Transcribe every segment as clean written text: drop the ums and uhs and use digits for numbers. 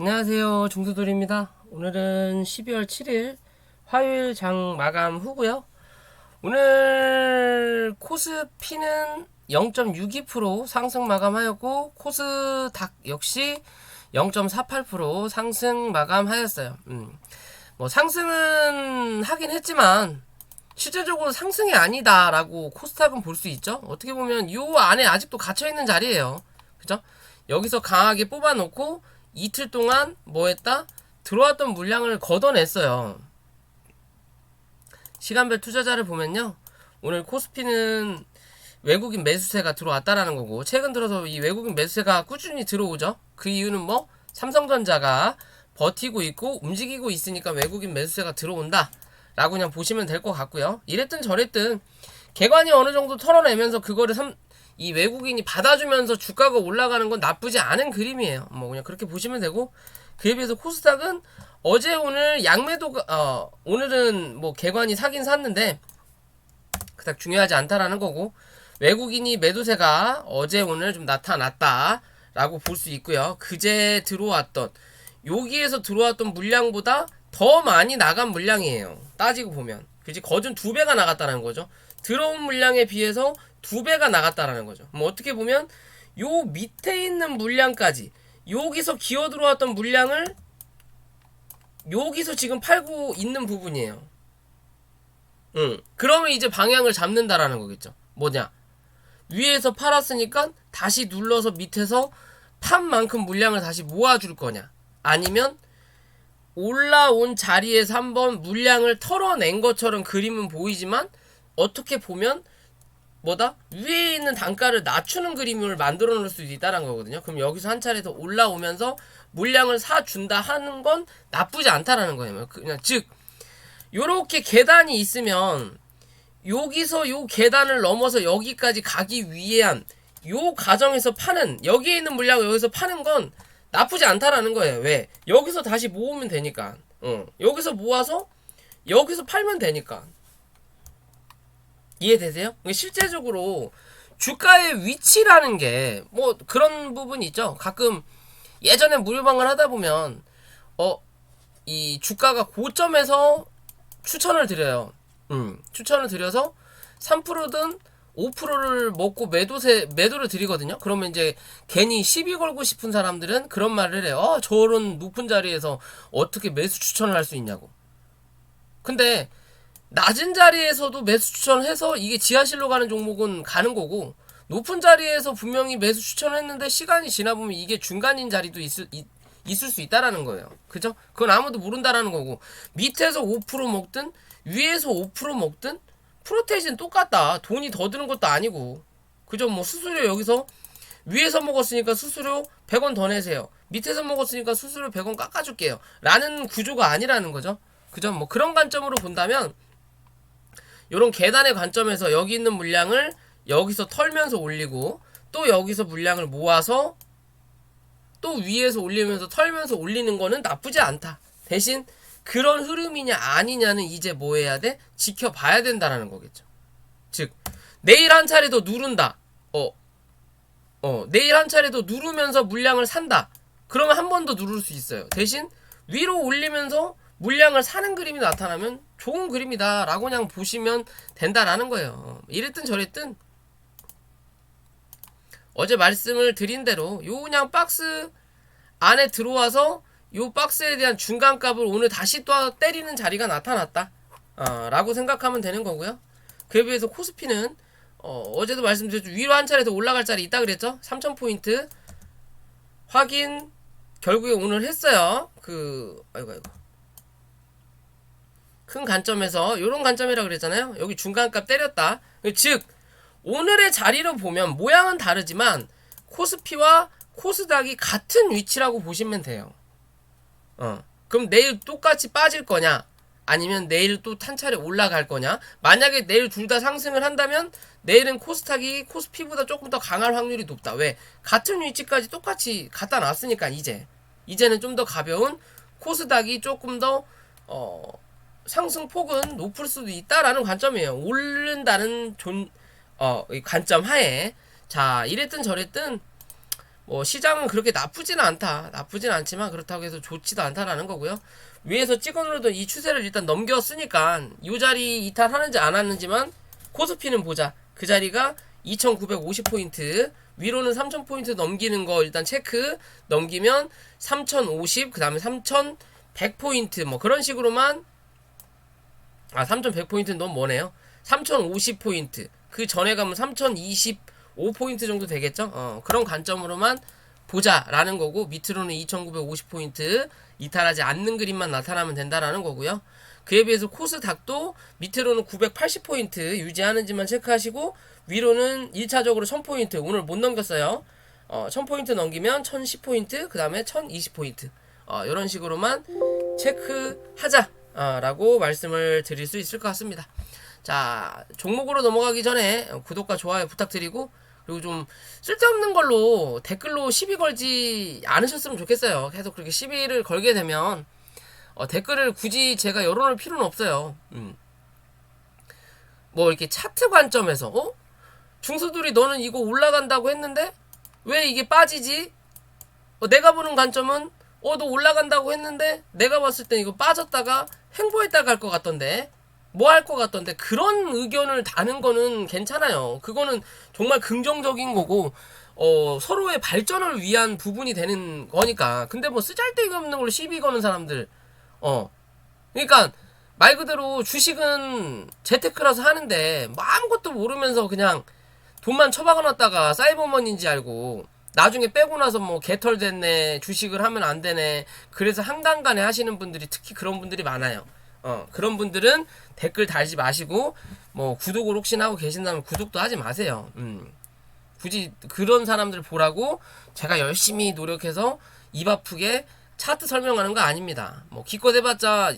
안녕하세요. 중수돌입니다. 오늘은 12월 7일 화요일 장 마감 후고요. 오늘 코스피는 0.62% 상승 마감하였고 코스닥 역시 0.48% 상승 마감하였어요. 뭐 상승은 하긴 했지만 실질적으로 상승이 아니다라고 코스닥은 볼 수 있죠. 어떻게 보면 요 안에 아직도 갇혀있는 자리예요. 그죠? 여기서 강하게 뽑아놓고 이틀 동안 뭐 했다? 들어왔던 물량을 걷어냈어요. 시간별 투자자를 보면요. 오늘 코스피는 외국인 매수세가 들어왔다라는 거고, 최근 들어서 이 외국인 매수세가 꾸준히 들어오죠. 그 이유는 뭐? 삼성전자가 버티고 있고 움직이고 있으니까 외국인 매수세가 들어온다 라고 그냥 보시면 될 것 같고요. 이랬든 저랬든 개관이 어느 정도 털어내면서 그거를 이 외국인이 받아주면서 주가가 올라가는 건 나쁘지 않은 그림이에요. 뭐 그냥 그렇게 보시면 되고, 그에 비해서 코스닥은 어제 오늘 양매도가 오늘은 뭐 개관이 사긴 샀는데 그닥 중요하지 않다라는 거고, 외국인이 매도세가 어제 오늘 좀 나타났다라고 볼 수 있고요. 그제 들어왔던 여기에서 들어왔던 물량보다 더 많이 나간 물량이에요. 따지고 보면 그지, 거진 2배가 나갔다는 거죠. 들어온 물량에 비해서 2배가 나갔다라는 거죠. 뭐 어떻게 보면 요 밑에 있는 물량까지 여기서 기어 들어왔던 물량을 여기서 지금 팔고 있는 부분이에요. 그러면 이제 방향을 잡는다라는 거겠죠. 뭐냐, 위에서 팔았으니까 다시 눌러서 밑에서 판 만큼 물량을 다시 모아줄 거냐, 아니면 올라온 자리에서 한번 물량을 털어낸 것처럼 그림은 보이지만 어떻게 보면 뭐다? 위에 있는 단가를 낮추는 그림을 만들어 놓을 수도 있다는 거거든요. 그럼 여기서 한 차례 더 올라오면서 물량을 사준다 하는 건 나쁘지 않다라는 거예요. 그냥 즉 요렇게 계단이 있으면 여기서 요 계단을 넘어서 여기까지 가기 위한 요 과정에서 파는, 여기에 있는 물량을 여기서 파는 건 나쁘지 않다라는 거예요. 왜? 여기서 다시 모으면 되니까. 여기서 모아서 여기서 팔면 되니까. 이해되세요? 실제적으로 주가의 위치라는 게 뭐 그런 부분이 있죠. 가끔 예전에 무료방을 하다 보면 이 주가가 고점에서 추천을 드려요. 추천을 드려서 3%든 5%를 먹고 매도를 드리거든요. 그러면 이제 괜히 시비 걸고 싶은 사람들은 그런 말을 해요. 저런 높은 자리에서 어떻게 매수 추천을 할 수 있냐고. 근데 낮은 자리에서도 매수 추천을 해서 이게 지하실로 가는 종목은 가는 거고, 높은 자리에서 분명히 매수 추천을 했는데 시간이 지나보면 이게 중간인 자리도 있을 수 있다라는 거예요. 그죠? 그건 아무도 모른다라는 거고, 밑에서 5% 먹든 위에서 5% 먹든 프로테이지는 똑같다. 돈이 더 드는 것도 아니고. 그죠? 뭐 수수료 여기서 위에서 먹었으니까 수수료 100원 더 내세요. 밑에서 먹었으니까 수수료 100원 깎아줄게요. 라는 구조가 아니라는 거죠. 그죠? 뭐 그런 관점으로 본다면 요런 계단의 관점에서 여기 있는 물량을 여기서 털면서 올리고, 또 여기서 물량을 모아서 또 위에서 올리면서 털면서 올리는 거는 나쁘지 않다. 대신 그런 흐름이냐 아니냐는 이제 뭐 해야 돼? 지켜봐야 된다라는 거겠죠. 즉 내일 한 차례 더 누른다. 내일 한 차례 더 누르면서 물량을 산다. 그러면 한 번 더 누를 수 있어요. 대신 위로 올리면서 물량을 사는 그림이 나타나면 좋은 그림이다 라고 그냥 보시면 된다라는 거예요. 이랬든 저랬든 어제 말씀을 드린 대로 요 그냥 박스 안에 들어와서 요 박스에 대한 중간값을 오늘 다시 또 때리는 자리가 나타났다 라고 생각하면 되는 거고요. 그에 비해서 코스피는 어제도 말씀드렸죠. 위로 한 차례 더 올라갈 자리 있다 그랬죠. 3000포인트 확인 결국에 오늘 했어요. 아이고 큰 관점에서 요런 관점이라 그랬잖아요. 여기 중간값 때렸다. 즉 오늘의 자리로 보면 모양은 다르지만 코스피와 코스닥이 같은 위치라고 보시면 돼요. 그럼 내일 똑같이 빠질 거냐, 아니면 내일 또 한 차례 올라갈 거냐. 만약에 내일 둘 다 상승을 한다면 내일은 코스닥이 코스피보다 조금 더 강할 확률이 높다. 왜? 같은 위치까지 똑같이 갖다 놨으니까. 이제는 좀 더 가벼운 코스닥이 조금 더 상승폭은 높을 수도 있다라는 관점이에요. 오른다는 관점 하에. 자, 이랬든 저랬든 뭐 시장은 그렇게 나쁘지는 않다. 나쁘진 않지만 그렇다고 해서 좋지도 않다라는 거고요. 위에서 찍어 누르던 이 추세를 일단 넘겼으니까 이 자리 이탈하는지 안 하는지만 코스피는 보자. 그 자리가 2950포인트, 위로는 3000포인트 넘기는 거 일단 체크. 넘기면 3050, 그 다음에 3100포인트 뭐 그런 식으로만, 3100포인트는 너무 머네요. 3050포인트, 그 전에 가면 3025포인트 정도 되겠죠. 그런 관점으로만 보자라는 거고, 밑으로는 2950포인트 이탈하지 않는 그림만 나타나면 된다라는 거고요. 그에 비해서 코스닥도 밑으로는 980포인트 유지하는지만 체크하시고, 위로는 1차적으로 1000포인트 오늘 못 넘겼어요. 1000포인트 넘기면 1010포인트, 그 다음에 1020포인트 이런 식으로만 체크하자 라고 말씀을 드릴 수 있을 것 같습니다. 자, 종목으로 넘어가기 전에 구독과 좋아요 부탁드리고, 그리고 좀 쓸데없는 걸로 댓글로 시비 걸지 않으셨으면 좋겠어요. 계속 그렇게 시비를 걸게 되면 댓글을 굳이 제가 열어놓을 필요는 없어요. 뭐 이렇게 차트 관점에서 중수들이 너는 이거 올라간다고 했는데 왜 이게 빠지지? 내가 보는 관점은 너 올라간다고 했는데 내가 봤을 땐 이거 빠졌다가 횡보했다 갈 것 같던데, 뭐 할 것 같던데, 그런 의견을 다는 거는 괜찮아요. 그거는 정말 긍정적인 거고 서로의 발전을 위한 부분이 되는 거니까. 근데 뭐 쓰잘데기 없는 걸로 시비 거는 사람들, 그러니까 말 그대로 주식은 재테크라서 하는데 뭐 아무것도 모르면서 그냥 돈만 처박아 놨다가 사이버머니인지 알고 나중에 빼고 나서 뭐 개털 됐네, 주식을 하면 안 되네, 그래서 한강간에 하시는 분들이 특히 그런 분들이 많아요. 그런 분들은 댓글 달지 마시고, 뭐 구독을 혹시나 하고 계신다면 구독도 하지 마세요. 굳이 그런 사람들 보라고 제가 열심히 노력해서 입 아프게 차트 설명하는 거 아닙니다. 뭐 기껏 해봤자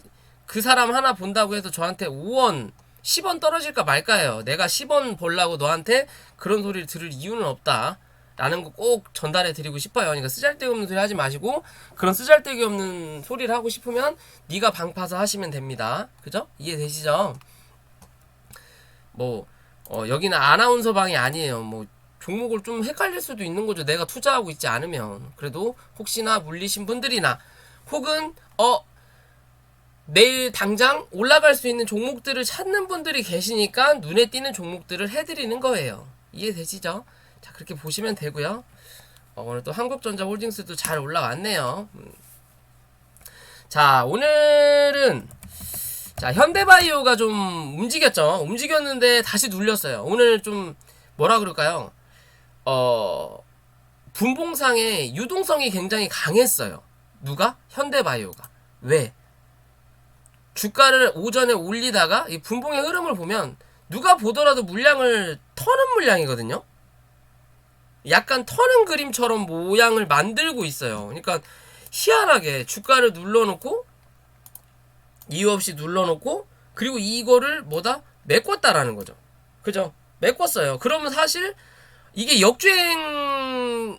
그 사람 하나 본다고 해서 저한테 5원 10원 떨어질까 말까요. 내가 10원 벌라고 너한테 그런 소리를 들을 이유는 없다 라는 거 꼭 전달해 드리고 싶어요. 그러니까 쓰잘데기 없는 소리 하지 마시고, 그런 쓰잘데기 없는 소리를 하고 싶으면 네가 방 파서 하시면 됩니다. 그죠? 이해되시죠? 뭐 여기는 아나운서 방이 아니에요. 뭐 종목을 좀 헷갈릴 수도 있는 거죠. 내가 투자하고 있지 않으면. 그래도 혹시나 물리신 분들이나 혹은 내일 당장 올라갈 수 있는 종목들을 찾는 분들이 계시니까 눈에 띄는 종목들을 해드리는 거예요. 이해되시죠? 자, 그렇게 보시면 되고요. 오늘 또 한국전자 홀딩스도 잘 올라왔네요. 자, 오늘은 자, 현대바이오가 좀 움직였죠. 움직였는데 다시 눌렸어요. 오늘 좀 뭐라 그럴까요? 분봉상의 유동성이 굉장히 강했어요. 누가? 현대바이오가. 왜? 주가를 오전에 올리다가 이 분봉의 흐름을 보면 누가 보더라도 물량을 터는 물량이거든요. 약간 터는 그림처럼 모양을 만들고 있어요. 그러니까 희한하게 주가를 눌러놓고, 이유 없이 눌러놓고, 그리고 이거를 뭐다? 메꿨다라는 거죠. 그죠? 메꿨어요. 그러면 사실 이게 역주행이라는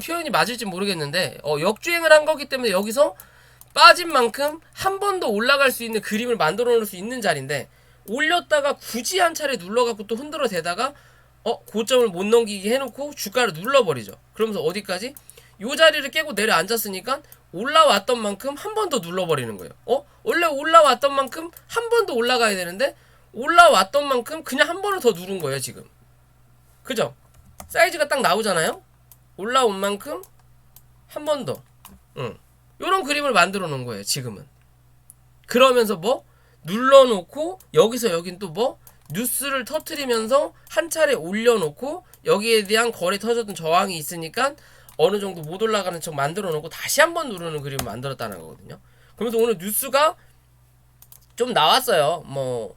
표현이 맞을지 모르겠는데 역주행을 한 거기 때문에 여기서 빠진 만큼 한 번 더 올라갈 수 있는 그림을 만들어 놓을 수 있는 자리인데, 올렸다가 굳이 한 차례 눌러갖고 또 흔들어 대다가 고점을 못 넘기게 해놓고 주가를 눌러버리죠. 그러면서 어디까지? 요 자리를 깨고 내려앉았으니까 올라왔던 만큼 한 번 더 눌러버리는 거예요. 원래 올라왔던 만큼 한 번 더 올라가야 되는데 올라왔던 만큼 그냥 한 번을 더 누른 거예요 지금. 그죠? 사이즈가 딱 나오잖아요. 올라온 만큼 한 번 더. 요런 그림을 만들어 놓은 거예요 지금은. 그러면서 뭐 눌러놓고 여기서 여긴 또 뭐 뉴스를 터트리면서 한 차례 올려놓고 여기에 대한 거래 터졌던 저항이 있으니까 어느 정도 못 올라가는 척 만들어 놓고 다시 한번 누르는 그림을 만들었다는 거거든요. 그러면서 오늘 뉴스가 좀 나왔어요. 뭐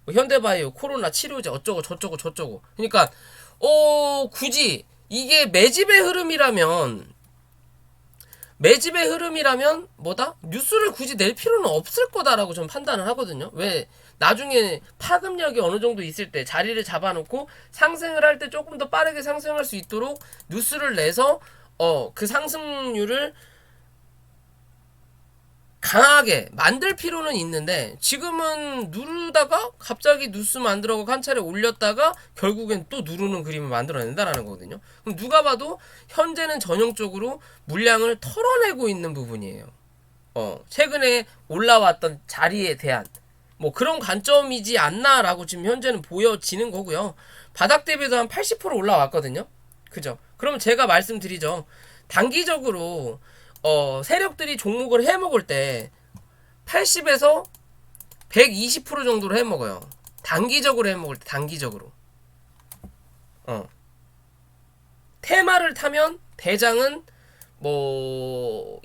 현대바이오 코로나 치료제 어쩌고 저쩌고. 그러니까 굳이 이게 매집의 흐름이라면 뭐다? 뉴스를 굳이 낼 필요는 없을 거다라고 좀 판단을 하거든요. 왜? 나중에 파급력이 어느 정도 있을 때 자리를 잡아놓고 상승을 할 때 조금 더 빠르게 상승할 수 있도록 뉴스를 내서 그 상승률을 강하게 만들 필요는 있는데 지금은 누르다가 갑자기 누스 만들어고 한 차례 올렸다가 결국엔 또 누르는 그림을 만들어낸다라는 거거든요. 그럼 누가 봐도 현재는 전형적으로 물량을 털어내고 있는 부분이에요. 최근에 올라왔던 자리에 대한 뭐 그런 관점이지 않나라고 지금 현재는 보여지는 거고요. 바닥 대비도 한 80% 올라왔거든요. 그죠? 그럼 제가 말씀드리죠. 단기적으로 세력들이 종목을 해먹을 때 80에서 120% 정도로 해먹어요. 단기적으로 해먹을 때 단기적으로. 테마를 타면 대장은 뭐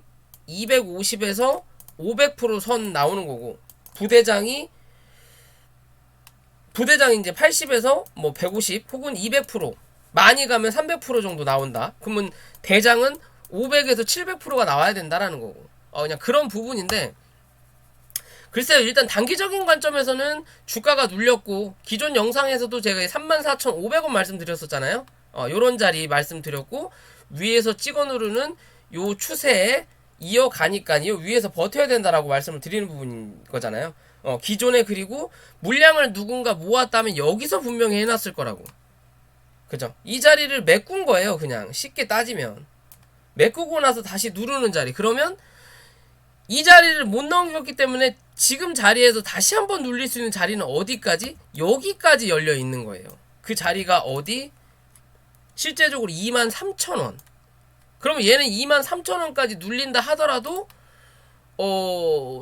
250에서 500%선 나오는 거고 부대장이 이제 80에서 뭐 150 혹은 200% 많이 가면 300% 정도 나온다. 그러면 대장은 500에서 700%가 나와야 된다라는 거고. 그냥 그런 부분인데 글쎄요. 일단 단기적인 관점에서는 주가가 눌렸고 기존 영상에서도 제가 34,500원 말씀드렸었잖아요. 요런 자리 말씀드렸고 위에서 찍어 누르는 요 추세에 이어가니까요. 위에서 버텨야 된다라고 말씀을 드리는 부분인 거잖아요. 기존에 그리고 물량을 누군가 모았다면 여기서 분명히 해놨을 거라고. 그죠? 이 자리를 메꾼 거예요. 그냥 쉽게 따지면. 메꾸고 나서 다시 누르는 자리. 그러면 이 자리를 못 넘겼기 때문에 지금 자리에서 다시 한번 눌릴 수 있는 자리는 어디까지? 여기까지 열려 있는 거예요. 그 자리가 어디? 실제적으로 23,000원. 그러면 얘는 23,000원까지 눌린다 하더라도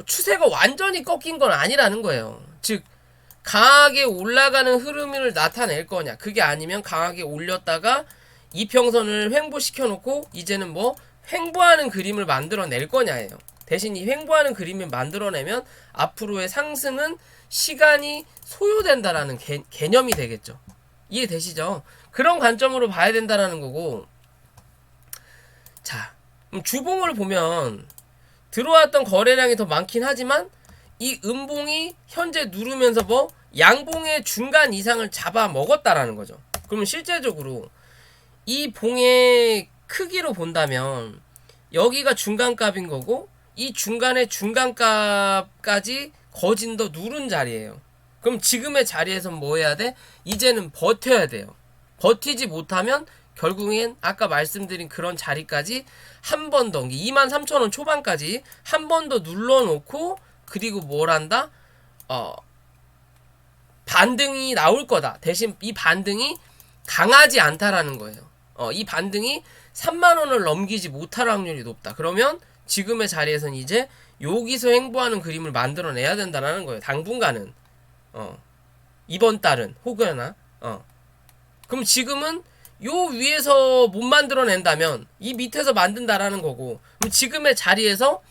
추세가 완전히 꺾인 건 아니라는 거예요. 즉 강하게 올라가는 흐름을 나타낼 거냐, 그게 아니면 강하게 올렸다가 이평선을 횡보시켜 놓고 이제는 뭐 횡보하는 그림을 만들어낼 거냐예요. 대신 이 횡보하는 그림을 만들어내면 앞으로의 상승은 시간이 소요된다라는 개념이 되겠죠. 이해되시죠? 그런 관점으로 봐야 된다라는 거고. 자, 주봉을 보면 들어왔던 거래량이 더 많긴 하지만 이 음봉이 현재 누르면서 뭐 양봉의 중간 이상을 잡아 먹었다라는 거죠. 그러면 실제적으로 이 봉의 크기로 본다면 여기가 중간값인 거고 이 중간의 중간값까지 거진 더 누른 자리예요. 그럼 지금의 자리에서 뭐 해야 돼? 이제는 버텨야 돼요. 버티지 못하면 결국엔 아까 말씀드린 그런 자리까지 한 번 더 23,000원 초반까지 한 번 더 눌러놓고 그리고 뭘 한다? 반등이 나올 거다. 대신 이 반등이 강하지 않다라는 거예요. 이 반등이 3만원을 넘기지 못할 확률이 높다. 그러면 지금의 자리에서는 이제 여기서 횡보하는 그림을 만들어내야 된다는 거예요. 당분간은. 이번 달은 혹여나. 그럼 지금은 요 위에서 못 만들어낸다면 이 밑에서 만든다라는 거고, 그럼 지금의 자리에서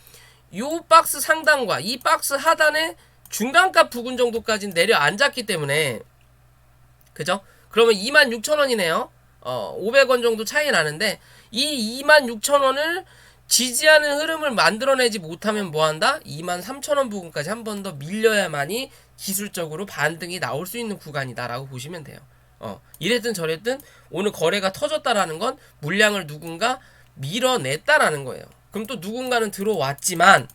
요 박스 상단과 이 박스 하단의 중간값 부근 정도까지는 내려앉았기 때문에, 그죠? 그러면 26,000원이네요. 500원 정도 차이 나는데 이 26,000원을 지지하는 흐름을 만들어내지 못하면 뭐한다? 23,000원 부근까지 한 번 더 밀려야만이 기술적으로 반등이 나올 수 있는 구간이다라고 보시면 돼요. 이랬든 저랬든 오늘 거래가 터졌다라는 건 물량을 누군가 밀어냈다라는 거예요. 그럼 또 누군가는 들어왔지만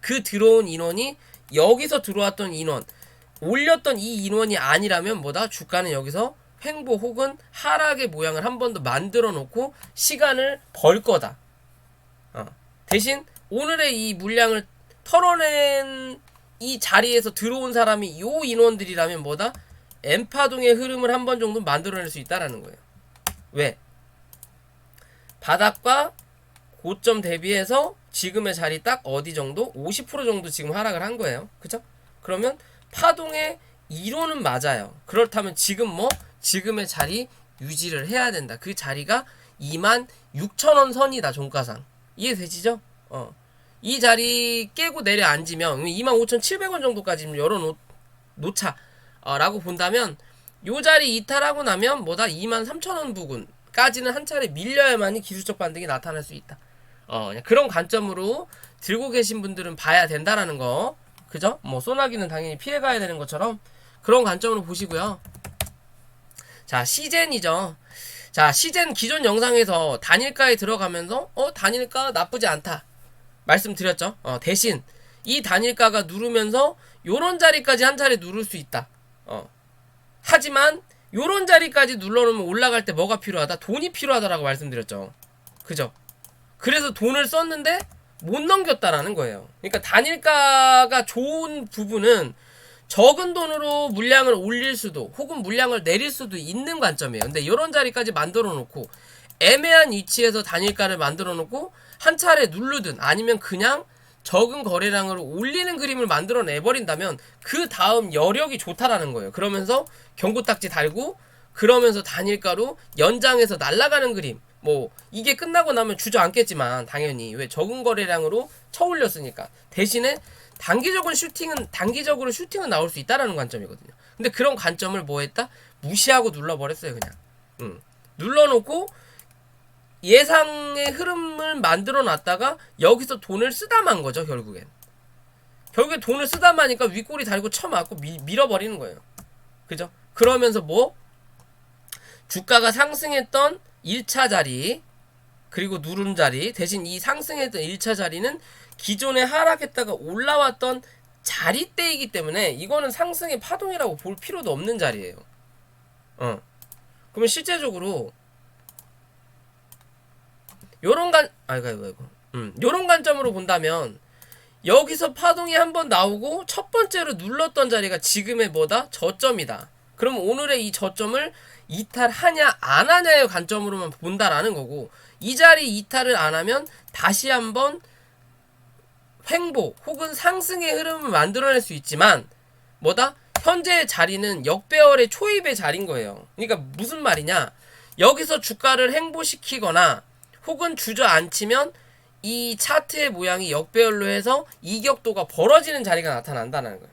그 들어온 인원이 여기서 들어왔던 인원, 올렸던 이 인원이 아니라면 뭐다? 주가는 여기서 횡보 혹은 하락의 모양을 한 번 더 만들어 놓고 시간을 벌 거다. 대신 오늘의 이 물량을 털어낸 이 자리에서 들어온 사람이 요 인원들이라면 뭐다? N파동의 흐름을 한 번 정도 만들어낼 수 있다라는 거예요. 왜? 바닥과 고점 대비해서 지금의 자리 딱 어디 정도? 50% 정도 지금 하락을 한 거예요. 그쵸? 그러면 파동의 이론은 맞아요. 그렇다면 지금 뭐? 지금의 자리 유지를 해야 된다. 그 자리가 26,000원 선이다. 종가상. 이해되시죠? 이 자리 깨고 내려앉으면 25,700원 정도까지 열어놓자. 라고 본다면 요 자리 이탈하고 나면 뭐다? 23,000원 부근까지는 한 차례 밀려야만이 기술적 반등이 나타날 수 있다. 그런 관점으로 들고 계신 분들은 봐야 된다라는 거. 그죠? 뭐 소나기는 당연히 피해가야 되는 것처럼 그런 관점으로 보시고요. 자, 시젠이죠. 자, 시젠 기존 영상에서 단일가에 들어가면서 단일가 나쁘지 않다 말씀드렸죠. 대신 이 단일가가 누르면서 요런 자리까지 한 차례 누를 수 있다. 하지만 요런 자리까지 눌러놓으면 올라갈 때 뭐가 필요하다? 돈이 필요하다라고 말씀드렸죠. 그죠? 그래서 돈을 썼는데 못 넘겼다라는 거예요. 그러니까 단일가가 좋은 부분은 적은 돈으로 물량을 올릴 수도 혹은 물량을 내릴 수도 있는 관점이에요. 근데 이런 자리까지 만들어 놓고 애매한 위치에서 단일가를 만들어 놓고 한 차례 누르든 아니면 그냥 적은 거래량을 올리는 그림을 만들어 내버린다면 그 다음 여력이 좋다라는 거예요. 그러면서 경고딱지 달고 그러면서 단일가로 연장해서 날아가는 그림. 뭐 이게 끝나고 나면 주저앉겠지만 당연히 왜 적은 거래량으로 쳐올렸으니까 대신에 단기적으로 슈팅은 나올 수 있다라는 관점이거든요. 근데 그런 관점을 뭐 했다? 무시하고 눌러버렸어요 그냥. 눌러놓고 예상의 흐름을 만들어 놨다가 여기서 돈을 쓰다만 거죠 결국에 돈을 쓰다마니까 윗꼬리 달고 쳐맞고 밀어버리는 거예요. 그죠? 그러면서 뭐 주가가 상승했던 1차 자리 그리고 누른 자리 대신 이 상승했던 1차 자리는 기존에 하락했다가 올라왔던 자리대이기 때문에 이거는 상승의 파동이라고 볼 필요도 없는 자리예요. 그러면 실제적으로 요런 요런 관점으로 본다면 여기서 파동이 한번 나오고 첫 번째로 눌렀던 자리가 지금의 뭐다? 저점이다. 그럼 오늘의 이 저점을 이탈하냐 안 하냐의 관점으로만 본다라는 거고 이 자리 이탈을 안 하면 다시 한번 횡보 혹은 상승의 흐름을 만들어낼 수 있지만 뭐다? 현재의 자리는 역배열의 초입의 자리인 거예요. 그러니까 무슨 말이냐? 여기서 주가를 횡보시키거나 혹은 주저앉히면 이 차트의 모양이 역배열로 해서 이격도가 벌어지는 자리가 나타난다는 거예요.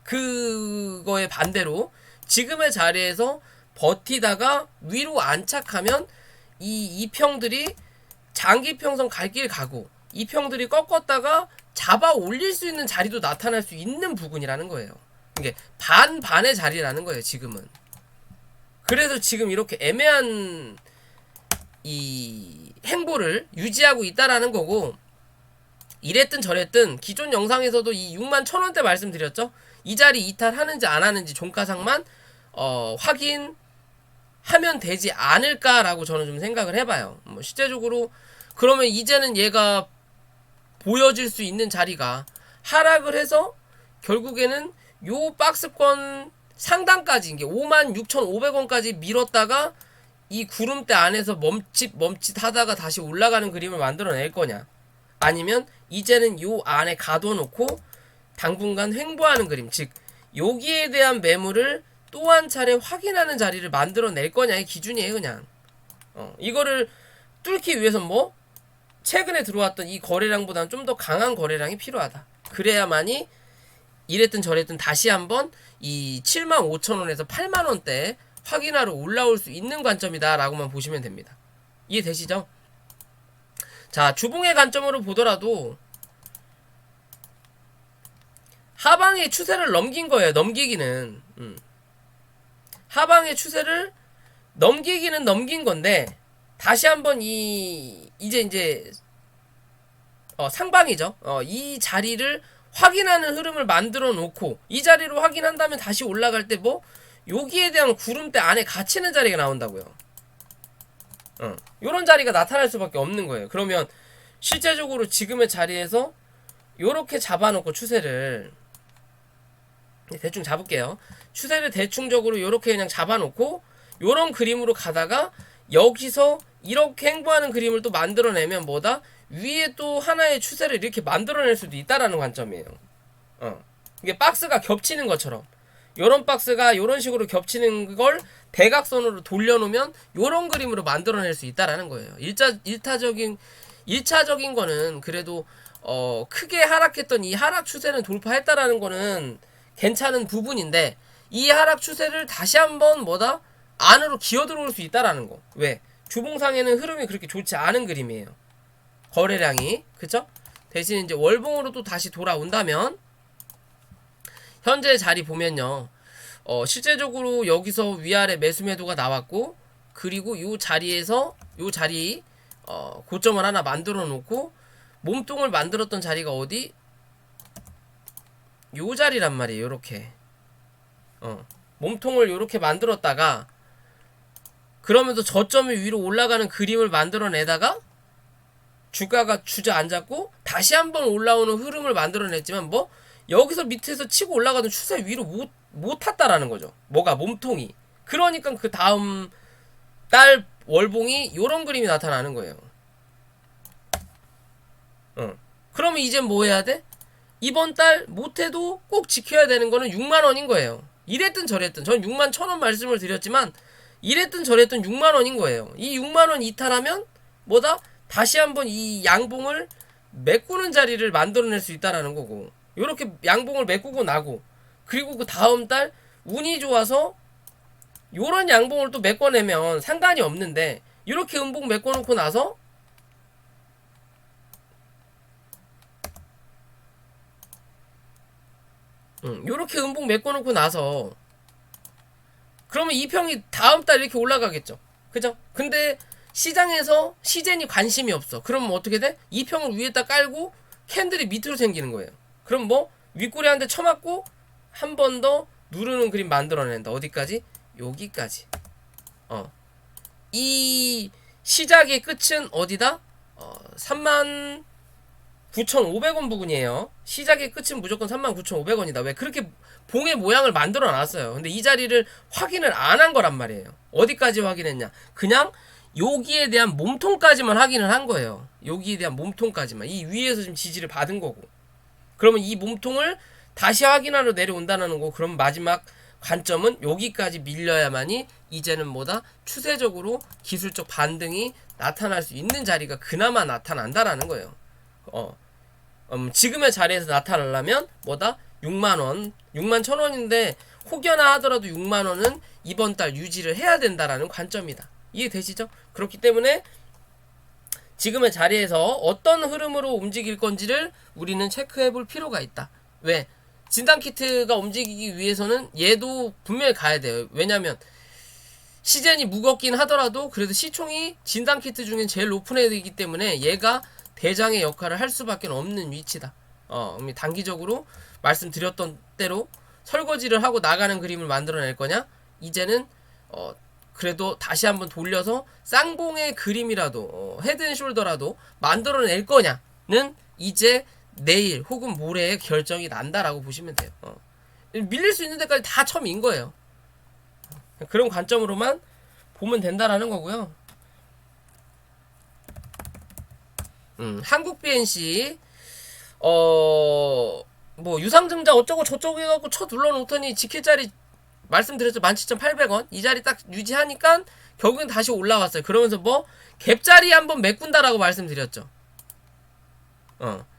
그거에 반대로 지금의 자리에서 버티다가 위로 안착하면 이 이평들이 장기평선 갈 길 가고 이평들이 꺾었다가 잡아 올릴 수 있는 자리도 나타날 수 있는 부분이라는 거예요. 이게 반반의 자리라는 거예요 지금은. 그래서 지금 이렇게 애매한 이 행보를 유지하고 있다라는 거고 이랬든 저랬든 기존 영상에서도 이 61,000원대 말씀드렸죠. 이 자리 이탈하는지 안 하는지 종가상만 확인하면 되지 않을까라고 저는 좀 생각을 해봐요. 뭐 실제적으로 그러면 이제는 얘가 보여질 수 있는 자리가 하락을 해서 결국에는 요 박스권 상단까지 이게 56,500원까지 밀었다가 이 구름대 안에서 멈칫 하다가 다시 올라가는 그림을 만들어낼 거냐 아니면 이제는 요 안에 가둬놓고 당분간 횡보하는 그림 즉 여기에 대한 매물을 또 한 차례 확인하는 자리를 만들어낼 거냐의 기준이에요 그냥. 이거를 뚫기 위해선 뭐 최근에 들어왔던 이 거래량보다는 좀 더 강한 거래량이 필요하다. 그래야만이 이랬든 저랬든 다시 한번 이 75,000원에서 80,000원대 확인하러 올라올 수 있는 관점이다 라고만 보시면 됩니다. 이해되시죠? 자, 주봉의 관점으로 보더라도 하방의 추세를 넘긴 거예요. 넘기기는 하방의 추세를 넘기기는 넘긴 건데 다시 한번 이제 상방이죠. 이 자리를 확인하는 흐름을 만들어 놓고 이 자리로 확인한다면 다시 올라갈 때 뭐 여기에 대한 구름대 안에 갇히는 자리가 나온다고요. 요런 자리가 나타날 수밖에 없는 거예요. 그러면 실제적으로 지금의 자리에서 요렇게 잡아놓고 추세를 대충 잡을게요. 추세를 대충적으로 요렇게 그냥 잡아놓고 요런 그림으로 가다가 여기서 이렇게 행보하는 그림을 또 만들어내면 뭐다? 위에 또 하나의 추세를 이렇게 만들어낼 수도 있다라는 관점이에요. 이게 박스가 겹치는 것처럼 요런 박스가 요런 식으로 겹치는 걸 대각선으로 돌려놓으면 요런 그림으로 만들어낼 수 있다라는 거예요. 1차적인 거는 그래도 크게 하락했던 이 하락 추세는 돌파했다라는 거는 괜찮은 부분인데 이 하락 추세를 다시 한번 뭐다? 안으로 기어 들어올 수 있다라는 거. 왜? 주봉상에는 흐름이 그렇게 좋지 않은 그림이에요. 거래량이. 그쵸? 대신 이제 월봉으로 또 다시 돌아온다면 현재 자리 보면요. 실제적으로 여기서 위아래 매수 매도가 나왔고 그리고 요 자리에서 요 자리 고점을 하나 만들어 놓고 몸통을 만들었던 자리가 어디? 요 자리란 말이에요. 요렇게 몸통을 요렇게 만들었다가 그러면서 저점이 위로 올라가는 그림을 만들어내다가 주가가 주저앉았고 다시 한번 올라오는 흐름을 만들어냈지만 뭐 여기서 밑에서 치고 올라가는 추세 위로 못 탔다라는 거죠. 뭐가 몸통이. 그러니까 그 다음 달 월봉이 요런 그림이 나타나는 거예요. 그러면 이제 뭐 해야 돼? 이번 달 못해도 꼭 지켜야 되는 거는 6만원인 거예요. 이랬든 저랬든 전 6만 1,000원 말씀을 드렸지만 이랬든 저랬든 6만원인 거예요. 이 6만원 이탈하면 뭐다? 다시 한번 이 양봉을 메꾸는 자리를 만들어낼 수 있다라는 거고, 요렇게 양봉을 메꾸고 나고 그리고 그 다음 달 운이 좋아서 요런 양봉을 또 메꿔내면 상관이 없는데, 요렇게 음봉 메꿔놓고 나서 요렇게 음봉 메꿔놓고 나서 그러면 이 평이 다음 달 이렇게 올라가겠죠. 그죠? 근데 시장에서 시젠이 관심이 없어. 그럼 뭐 어떻게 돼? 이 평을 위에다 깔고 캔들이 밑으로 생기는 거예요. 그럼 뭐 윗꼬리 한 대 쳐맞고 한 번 더 누르는 그림 만들어낸다. 어디까지? 여기까지. 이 시작의 끝은 어디다? 39,500원 부근이에요. 시작의 끝은 무조건 39,500원이다. 왜? 그렇게 봉의 모양을 만들어 놨어요. 근데 이 자리를 확인을 안 한 거란 말이에요. 어디까지 확인했냐? 그냥 여기에 대한 몸통까지만 확인을 한 거예요. 여기에 대한 몸통까지만. 이 위에서 지금 지지를 받은 거고. 그러면 이 몸통을 다시 확인하러 내려온다는 거고, 그럼 마지막 관점은 여기까지 밀려야만이 이제는 뭐다? 추세적으로 기술적 반등이 나타날 수 있는 자리가 그나마 나타난다라는 거예요. 지금의 자리에서 나타나려면 뭐다? 6만원, 6만 1,000원인데 혹여나 하더라도 6만원은 이번 달 유지를 해야 된다라는 관점이다. 이해되시죠? 그렇기 때문에 지금의 자리에서 어떤 흐름으로 움직일 건지를 우리는 체크해 볼 필요가 있다. 왜? 진단키트가 움직이기 위해서는 얘도 분명히 가야 돼요. 왜냐면 시젠이 무겁긴 하더라도 그래도 시총이 진단키트 중엔 제일 높은 애이기 때문에 얘가 대장의 역할을 할 수밖에 없는 위치다. 단기적으로 말씀드렸던 대로 설거지를 하고 나가는 그림을 만들어낼 거냐? 이제는 그래도 다시 한번 돌려서 쌍봉의 그림이라도 헤드앤숄더라도 만들어낼 거냐는 이제 내일 혹은 모레에 결정이 난다라고 보시면 돼요. 밀릴 수 있는 데까지 다 처음인 거예요. 그런 관점으로만 보면 된다라는 거고요. 한국 BNC 뭐 유상증자 어쩌고 저쩌고 해갖고 쳐 눌러놓더니 지킬 자리 말씀드렸죠. 17,800원 이 자리 딱 유지하니까 결국엔 다시 올라왔어요. 그러면서 뭐 갭자리 한번 메꾼다라고 말씀드렸죠.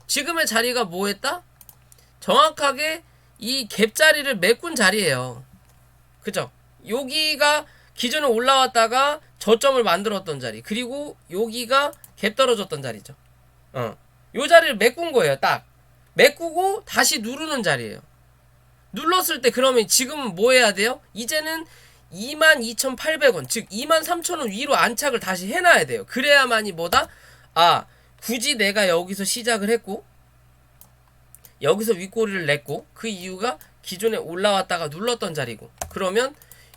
지금의 자리가 뭐 했다? 정확하게 이 갭자리를 메꾼 자리예요. 그죠? 여기가 기존에 올라왔다가 저점을 만들었던 자리, 그리고 여기가 갭 떨어졌던 자리죠. 요 자리를 메꾼 거예요. 딱 메꾸고 다시 누르는 자리예요. 눌렀을 때 그러면 지금은 뭐 해야 돼요? 이제는 22,800원 즉 23,000원 위로 안착을 다시 해놔야 돼요. 그래야만이 뭐다? 굳이 내가 여기서 시작을 했고 여기서 윗꼬리를 냈고 그 이유가 기존에 올라왔다가 눌렀던 자리고, 그러면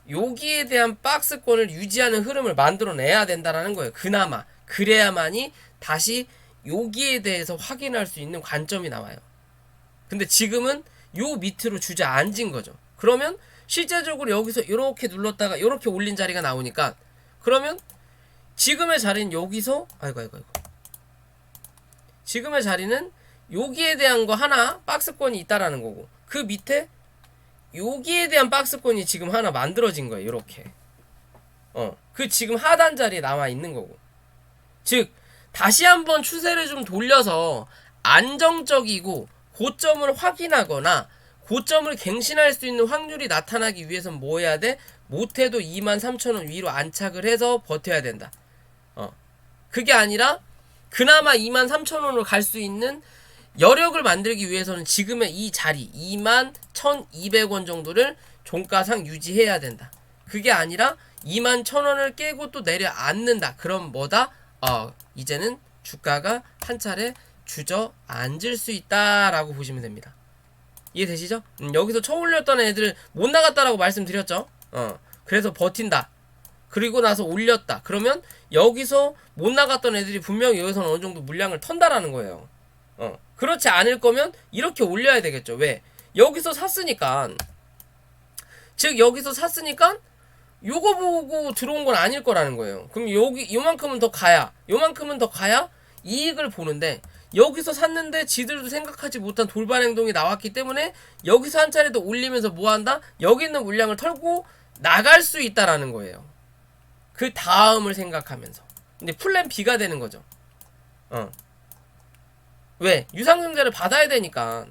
여기에 대한 박스권을 유지하는 흐름을 만들어내야 된다는 거예요. 그나마 그래야만이 다시 여기에 대해서 확인할 수 있는 관점이 나와요. 근데 지금은 요 밑으로 주저앉은 거죠. 그러면 실제적으로 여기서 이렇게 눌렀다가 이렇게 올린 자리가 나오니까, 그러면 지금의 자리는 여기서 지금의 자리는 여기에 대한 거 하나 박스권이 있다라는 거고, 그 밑에 여기에 대한 박스권이 지금 하나 만들어진 거예요. 이렇게 그 지금 하단 자리에 나와 있는 거고, 즉 다시 한번 추세를 좀 돌려서 안정적이고 고점을 확인하거나 고점을 갱신할 수 있는 확률이 나타나기 위해서는 뭐 해야 돼? 못해도 23,000원 위로 안착을 해서 버텨야 된다. 그게 아니라 그나마 23,000원으로 갈 수 있는 여력을 만들기 위해서는 지금의 이 자리 21,200원 정도를 종가상 유지해야 된다. 그게 아니라 21,000원을 깨고 또 내려앉는다. 그럼 뭐다? 이제는 주가가 한 차례 주저앉을 수 있다라고 보시면 됩니다. 이해되시죠? 여기서 쳐올렸던 애들 못 나갔다라고 말씀드렸죠. 그래서 버틴다. 그리고 나서 올렸다. 그러면 여기서 못 나갔던 애들이 분명히 여기서는 어느 정도 물량을 턴다라는 거예요. 그렇지 않을 거면 이렇게 올려야 되겠죠. 왜? 여기서 샀으니까. 즉 여기서 샀으니까 요거 보고 들어온 건 아닐 거라는 거예요. 그럼 여기 요만큼은 더 가야 이익을 보는데, 여기서 샀는데 지들도 생각하지 못한 돌발 행동이 나왔기 때문에 여기서 한 차례 더 올리면서 뭐 한다? 여기 있는 물량을 털고 나갈 수 있다라는 거예요. 그 다음을 생각하면서. 근데 플랜 B가 되는 거죠. 왜? 유상증자를 받아야 되니까.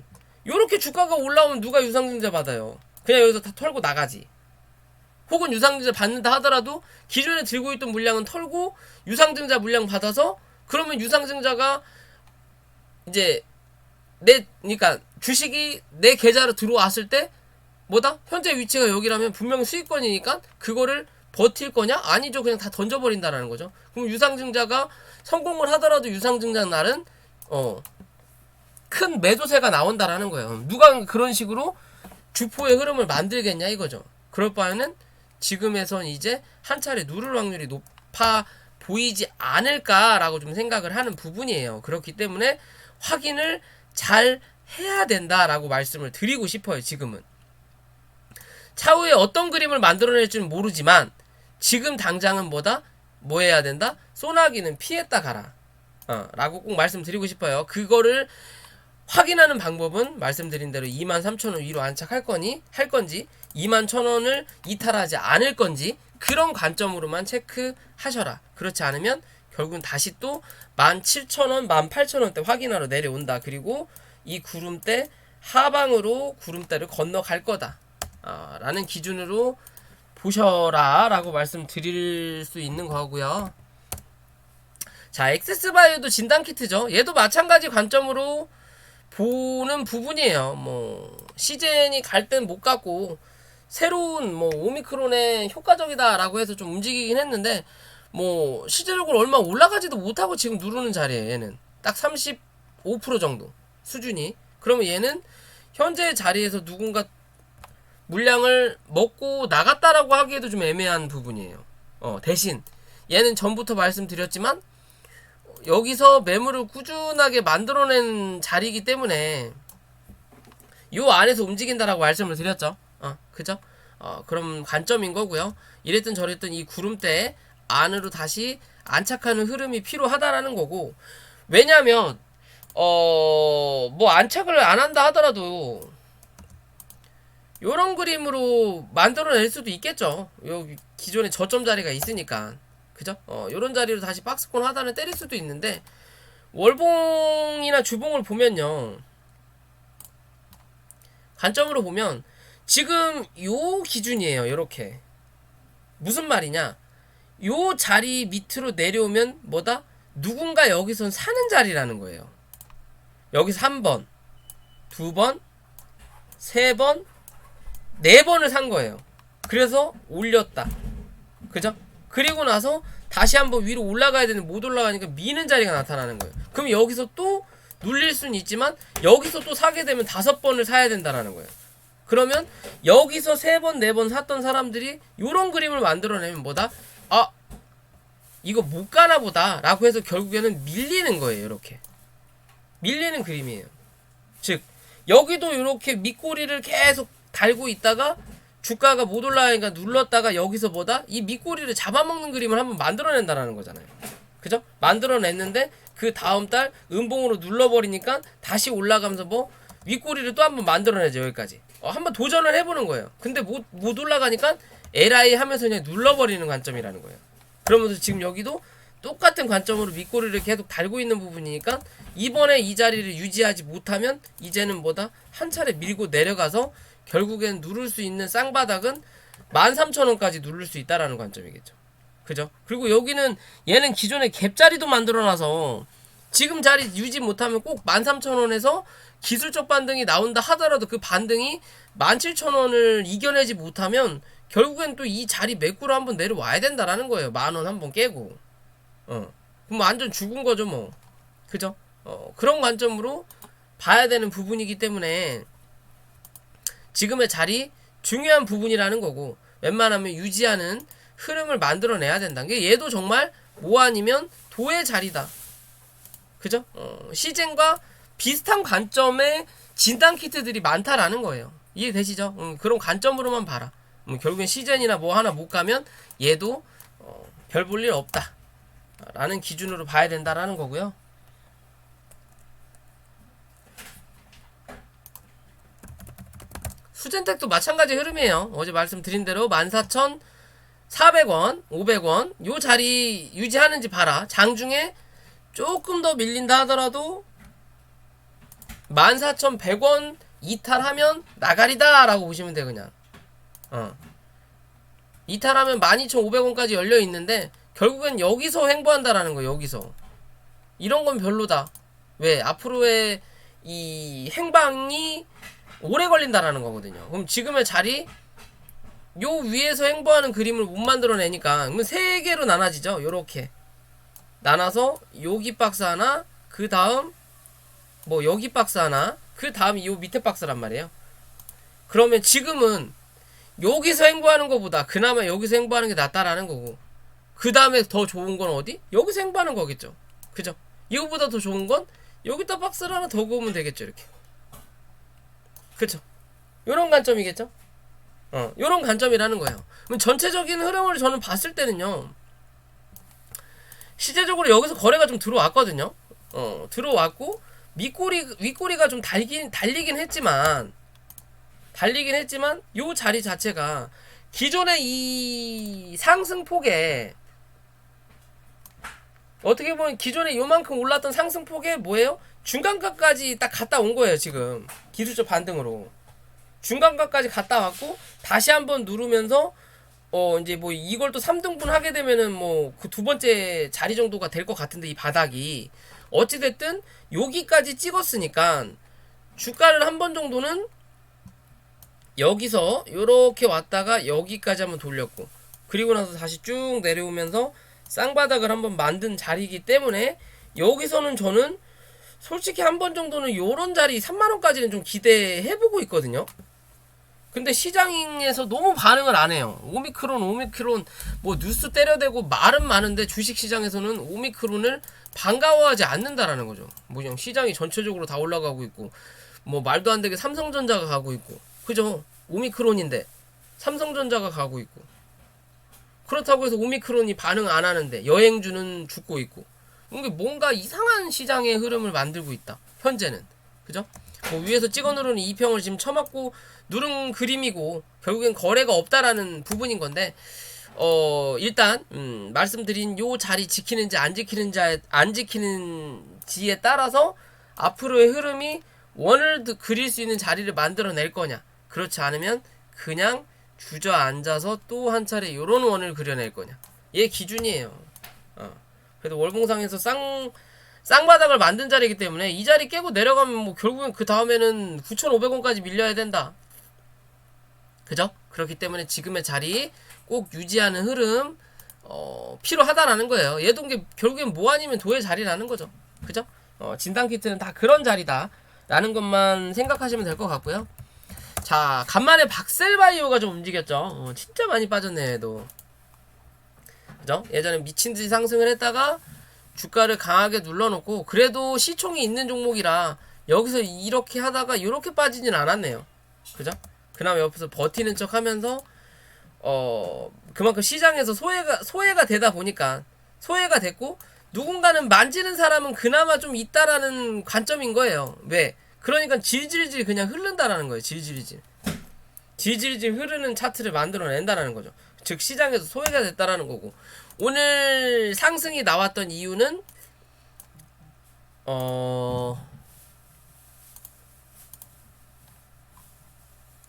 요렇게 주가가 올라오면 누가 유상증자 받아요? 그냥 여기서 다 털고 나가지. 혹은 유상증자 받는다 하더라도 기존에 들고 있던 물량은 털고 유상증자 물량 받아서, 그러면 유상증자가 이제 그러니까 주식이 내 계좌로 들어왔을 때 뭐다? 현재 위치가 여기라면 분명히 수익권이니까 그거를 버틸 거냐? 아니죠. 그냥 다 던져버린다라는 거죠. 그럼 유상증자가 성공을 하더라도 유상증자 날은 큰 매도세가 나온다라는 거예요. 누가 그런 식으로 주포의 흐름을 만들겠냐 이거죠. 그럴 바에는 지금에선 이제 한 차례 누를 확률이 높아 보이지 않을까라고 좀 생각을 하는 부분이에요. 그렇기 때문에 확인을 잘 해야 된다라고 말씀을 드리고 싶어요. 지금은 차후에 어떤 그림을 만들어낼지는 모르지만 지금 당장은 뭐 해야 된다? 소나기는 피했다 가라 라고 꼭 말씀드리고 싶어요. 그거를 확인하는 방법은 말씀드린 대로 23,000원 위로 안착할 할 건지 21,000원을 이탈하지 않을 건지 그런 관점으로만 체크하셔라. 그렇지 않으면 결국은 다시 또 17,000원, 18,000원대 확인하러 내려온다. 그리고 이 구름대 하방으로 구름대를 건너갈 거다 라는 기준으로 보셔라 라고 말씀드릴 수 있는 거고요. 자, 엑세스바이오도 진단키트죠. 얘도 마찬가지 관점으로 보는 부분이에요. 뭐 시젠이 갈 땐 못 갔고 새로운 뭐 오미크론에 효과적이다라고 해서 좀 움직이긴 했는데 뭐 실제적으로 얼마 올라가지도 못하고 지금 누르는 자리에 얘는 딱 35% 정도 수준이. 그러면 얘는 현재 자리에서 누군가 물량을 먹고 나갔다라고 하기에도 좀 애매한 부분이에요. 대신 얘는 전부터 말씀드렸지만 여기서 매물을 꾸준하게 만들어낸 자리이기 때문에 요 안에서 움직인다라고 말씀을 드렸죠. 그죠? 그런 관점인 거고요. 이랬든 저랬든 이 구름대 안으로 다시 안착하는 흐름이 필요하다라는 거고, 왜냐면 뭐 안착을 안 한다 하더라도 요런 그림으로 만들어낼 수도 있겠죠. 여기 기존에 저점 자리가 있으니까. 그죠? 요런 자리로 다시 박스권 하단을 때릴 수도 있는데, 월봉이나 주봉을 보면요, 관점으로 보면 지금 요 기준이에요. 요렇게. 무슨 말이냐, 요 자리 밑으로 내려오면 뭐다? 누군가 여기선 사는 자리라는 거예요. 여기서 1번, 2번, 3번, 4번을 산 거예요. 그래서 올렸다. 그죠? 그리고 나서 다시 한번 위로 올라가야 되는데 못 올라가니까 미는 자리가 나타나는 거예요. 그럼 여기서 또 눌릴 수는 있지만 여기서 또 사게 되면 5번을 사야 된다라는 거예요. 그러면 여기서 3번, 4번 샀던 사람들이 요런 그림을 만들어내면 뭐다? 이거 못 가나 보다 라고 해서 결국에는 밀리는 거예요. 이렇게 밀리는 그림이에요. 즉 여기도 이렇게 밑꼬리를 계속 달고 있다가 주가가 못 올라가니까 눌렀다가 여기서 뭐다? 이 밑꼬리를 잡아먹는 그림을 한번 만들어낸다라는 거잖아요. 그죠? 만들어냈는데 그 다음 달 음봉으로 눌러버리니까 다시 올라가면서 뭐 윗꼬리를 또 한번 만들어내죠. 여기까지 한번 도전을 해보는 거예요. 근데 못 올라가니까 LI 하면서 그냥 눌러버리는 관점이라는 거예요. 그러면서 지금 여기도 똑같은 관점으로 밑꼬리를 계속 달고 있는 부분이니까 이번에 이 자리를 유지하지 못하면 이제는 뭐다? 한 차례 밀고 내려가서 결국엔 누를 수 있는 쌍바닥은 13,000원까지 누를 수 있다라는 관점이겠죠. 그죠? 그리고 여기는 얘는 기존에 갭자리도 만들어놔서 지금 자리 유지 못하면 꼭 13,000원에서 기술적 반등이 나온다 하더라도 그 반등이 17,000원을 이겨내지 못하면 결국엔 또 이 자리 매꾸로 한번 내려와야 된다라는 거예요. 10,000원 한번 깨고. 그럼 완전 죽은 거죠 뭐. 그죠? 그런 관점으로 봐야 되는 부분이기 때문에 지금의 자리 중요한 부분이라는 거고, 웬만하면 유지하는 흐름을 만들어내야 된다는 게, 얘도 정말 뭐 아니면 도의 자리다. 그죠? 시젠과 비슷한 관점의 진단 키트들이 많다라는 거예요. 이해되시죠? 그런 관점으로만 봐라. 결국엔 시젠이나 뭐 하나 못 가면 얘도 별 볼 일 없다 라는 기준으로 봐야 된다라는 거고요. 수젠텍도 마찬가지 흐름이에요. 어제 말씀드린 대로 14,400원, 500원 요 자리 유지하는지 봐라. 장중에 조금 더 밀린다 하더라도 14,100원 이탈하면 나가리다 라고 보시면 돼. 그냥 이탈하면 12,500원까지 열려있는데 결국엔 여기서 횡보한다라는 거예요. 여기서 이런 건 별로다. 왜? 앞으로의 이 행방이 오래 걸린다라는 거거든요. 그럼 지금의 자리 요 위에서 횡보하는 그림을 못 만들어내니까 그러면 세 개로 나눠지죠. 요렇게 나눠서 여기 박스 하나, 그 다음 뭐 여기 박스 하나, 그 다음 요 밑에 박스란 말이에요. 그러면 지금은 여기서 횡보하는 것보다 그나마 여기서 횡보하는 게 낫다라는 거고, 그 다음에 더 좋은 건 어디? 여기서 횡보하는 거겠죠. 그죠? 이거보다 더 좋은 건 여기다 박스를 하나 더 그으면 되겠죠. 이렇게. 그쵸? 요런 관점이겠죠? 요런 관점이라는 거예요. 그럼 전체적인 흐름을 저는 봤을 때는요, 시제적으로 여기서 거래가 좀 들어왔거든요. 들어왔고 윗꼬리가 좀 달리긴 했지만 요 자리 자체가 기존의 이 상승폭에, 어떻게 보면 기존에 요만큼 올랐던 상승폭에 뭐예요? 중간가까지 딱 갔다 온 거예요. 지금 기술적 반등으로 중간가까지 갔다 왔고, 다시 한번 누르면서 이제 뭐 이걸 또 3등분 하게 되면은 뭐 그 두 번째 자리 정도가 될 것 같은데, 이 바닥이 어찌됐든 여기까지 찍었으니까 주가를 한 번 정도는 여기서 요렇게 왔다가 여기까지 한번 돌렸고, 그리고 나서 다시 쭉 내려오면서 쌍바닥을 한번 만든 자리이기 때문에 여기서는 저는 솔직히 한 번 정도는 요런 자리 3만원까지는 좀 기대해보고 있거든요. 근데 시장에서 너무 반응을 안 해요. 오미크론 뭐 뉴스 때려대고 말은 많은데 주식시장에서는 오미크론을 반가워하지 않는다라는 거죠. 뭐 그냥 시장이 전체적으로 다 올라가고 있고, 뭐 말도 안 되게 삼성전자가 가고 있고, 그죠? 오미크론인데 삼성전자가 가고 있고, 그렇다고 해서 오미크론이 반응 안 하는데 여행주는 죽고 있고, 뭔가 이상한 시장의 흐름을 만들고 있다 현재는. 그죠? 뭐 위에서 찍어 누르는 2평을 지금 쳐맞고 누른 그림이고, 결국엔 거래가 없다라는 부분인 건데, 일단 말씀드린 요 자리 지키는지 안 지키는지에 따라서 앞으로의 흐름이 원을 그릴 수 있는 자리를 만들어낼 거냐, 그렇지 않으면 그냥 주저앉아서 또 한 차례 요런 원을 그려낼 거냐, 얘 기준이에요. 그래도 월봉상에서 쌍바닥을 만든 자리이기 때문에 이 자리 깨고 내려가면 뭐 결국엔 그 다음에는 9,500원까지 밀려야 된다. 그죠? 그렇기 때문에 지금의 자리 꼭 유지하는 흐름 필요하다라는 거예요. 얘도 결국엔 뭐 아니면 도의 자리라는 거죠. 그죠? 진단키트는 다 그런 자리다 라는 것만 생각하시면 될 것 같고요. 자, 간만에 박셀바이오가 좀 움직였죠. 진짜 많이 빠졌네 얘도. 그죠? 예전에 미친듯이 상승을 했다가 주가를 강하게 눌러놓고, 그래도 시총이 있는 종목이라 여기서 이렇게 하다가 이렇게 빠지진 않았네요. 그죠? 그나마 옆에서 버티는 척 하면서 그만큼 시장에서 소외가 되다 보니까, 소외가 됐고 누군가는 만지는 사람은 그나마 좀 있다라는 관점인 거예요. 왜? 그러니까 질질질 그냥 흐른다라는 거예요. 질질질 흐르는 차트를 만들어낸다라는 거죠. 즉 시장에서 소외가 됐다라는 거고, 오늘 상승이 나왔던 이유는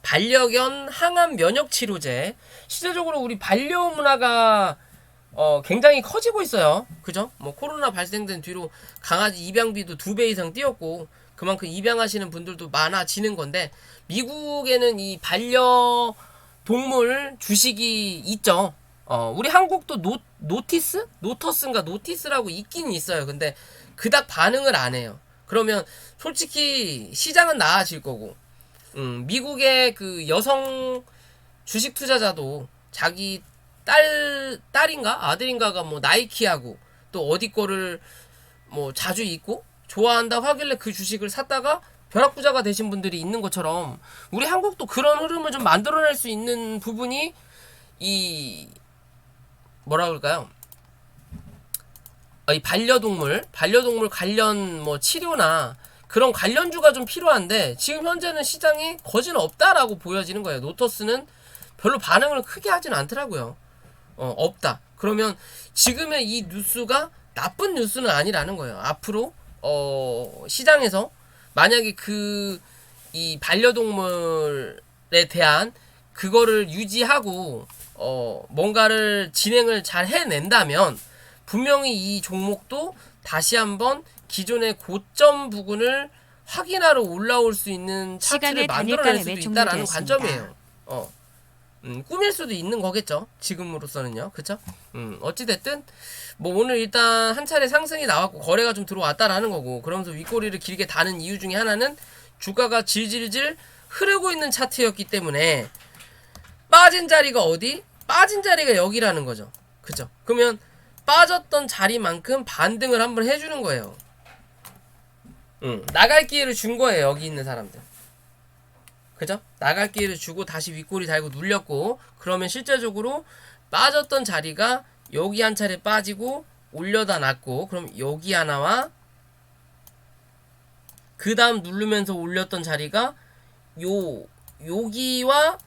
반려견 항암 면역 치료제. 실제적으로 우리 반려 문화가 굉장히 커지고 있어요. 그죠? 뭐 코로나 발생된 뒤로 강아지 입양비도 2배 이상 뛰었고, 그만큼 입양하시는 분들도 많아지는 건데, 미국에는 이 반려동물 주식이 있죠. 우리 한국도 노티스라고 있긴 있어요. 근데 그닥 반응을 안 해요. 그러면 솔직히 시장은 나아질 거고, 미국의 그 여성 주식 투자자도 자기 딸인가 아들인가가 뭐 나이키하고 또 어디 거를 뭐 자주 입고 좋아한다고 하길래 그 주식을 샀다가 벼락부자가 되신 분들이 있는 것처럼 우리 한국도 그런 흐름을 좀 만들어낼 수 있는 부분이 이 뭐라 그럴까요? 이 반려동물 관련 뭐 치료나 그런 관련주가 좀 필요한데 지금 현재는 시장에 거진 없다라고 보여지는 거예요. 노터스는 별로 반응을 크게 하진 않더라고요. 없다. 그러면 지금의 이 뉴스가 나쁜 뉴스는 아니라는 거예요. 앞으로 시장에서 만약에 이 반려동물에 대한 그거를 유지하고 뭔가를 진행을 잘 해낸다면 분명히 이 종목도 다시 한번 기존의 고점 부근을 확인하러 올라올 수 있는 차트를 만들어낼 수도 있다라는 관점이에요. 꾸밀 수도 있는 거겠죠. 지금으로서는요. 그쵸? 어찌됐든 뭐 오늘 일단 한 차례 상승이 나왔고 거래가 좀 들어왔다라는 거고 그러면서 윗꼬리를 길게 다는 이유 중에 하나는 주가가 질질질 흐르고 있는 차트였기 때문에 빠진 자리가 어디? 빠진 자리가 여기라는 거죠. 그죠? 그러면 빠졌던 자리만큼 반등을 한번 해주는 거예요. 나갈 기회를 준 거예요. 여기 있는 사람들. 그죠? 나갈 기회를 주고 다시 윗꼬리 달고 눌렸고 그러면 실제적으로 빠졌던 자리가 여기 한 차례 빠지고 올려다 놨고 그럼 여기 하나와 그 다음 누르면서 올렸던 자리가 여기와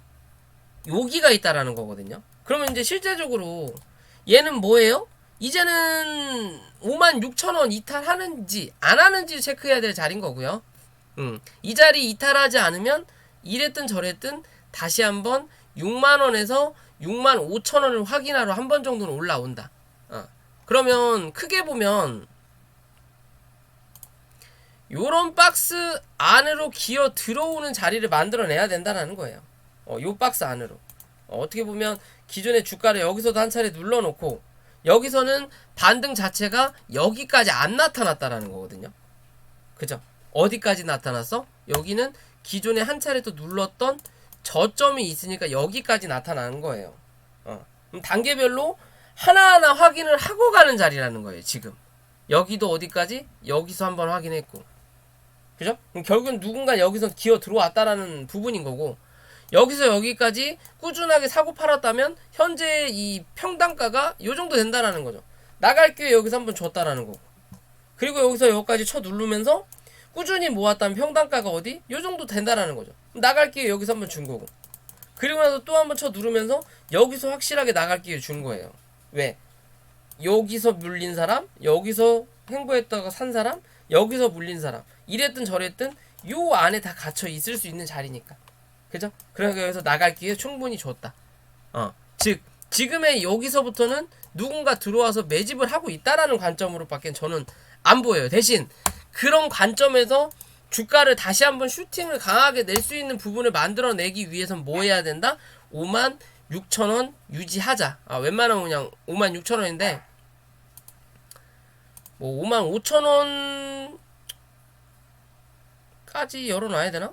여기가 있다라는 거거든요. 그러면 이제 실제적으로 얘는 뭐예요? 이제는 56,000원 이탈하는지 안 하는지 체크해야 될 자리인 거고요. 이 자리 이탈하지 않으면 이랬든 저랬든 다시 한번 6만원에서 65,000원을 확인하러 한 번 정도는 올라온다. 그러면 크게 보면 요런 박스 안으로 기어 들어오는 자리를 만들어내야 된다는 거예요. 요 박스 안으로. 어떻게 보면 기존의 주가를 여기서도 한 차례 눌러놓고 여기서는 반등 자체가 여기까지 안 나타났다라는 거거든요. 그죠? 어디까지 나타났어? 여기는 기존에 한 차례 또 눌렀던 저점이 있으니까 여기까지 나타나는 거예요. 그럼 단계별로 하나하나 확인을 하고 가는 자리라는 거예요. 지금 여기도 어디까지? 여기서 한번 확인했고 그죠? 그럼 결국은 누군가 여기서 기어 들어왔다라는 부분인 거고 여기서 여기까지 꾸준하게 사고 팔았다면 현재 이 평단가가 요 정도 된다라는 거죠. 나갈 기회 여기서 한번 줬다라는 거고 그리고 여기서 여기까지 쳐 누르면서 꾸준히 모았다면 평단가가 어디? 요 정도 된다라는 거죠. 나갈 기회 여기서 한번 준 거고 그리고 나서 또 한번 쳐 누르면서 여기서 확실하게 나갈 기회 준 거예요. 왜? 여기서 물린 사람, 여기서 횡보했다가 산 사람, 여기서 물린 사람 이랬든 저랬든 요 안에 다 갇혀 있을 수 있는 자리니까 그죠? 그러니까 여기서 나갈 기회 충분히 줬다. 즉 지금의 여기서부터는 누군가 들어와서 매집을 하고 있다라는 관점으로밖에 저는 안 보여요. 대신 그런 관점에서 주가를 다시 한번 슈팅을 강하게 낼 수 있는 부분을 만들어내기 위해서는 뭐 해야 된다? 56,000원 유지하자. 웬만하면 그냥 56,000원인데 뭐 55,000원까지 열어놔야 되나?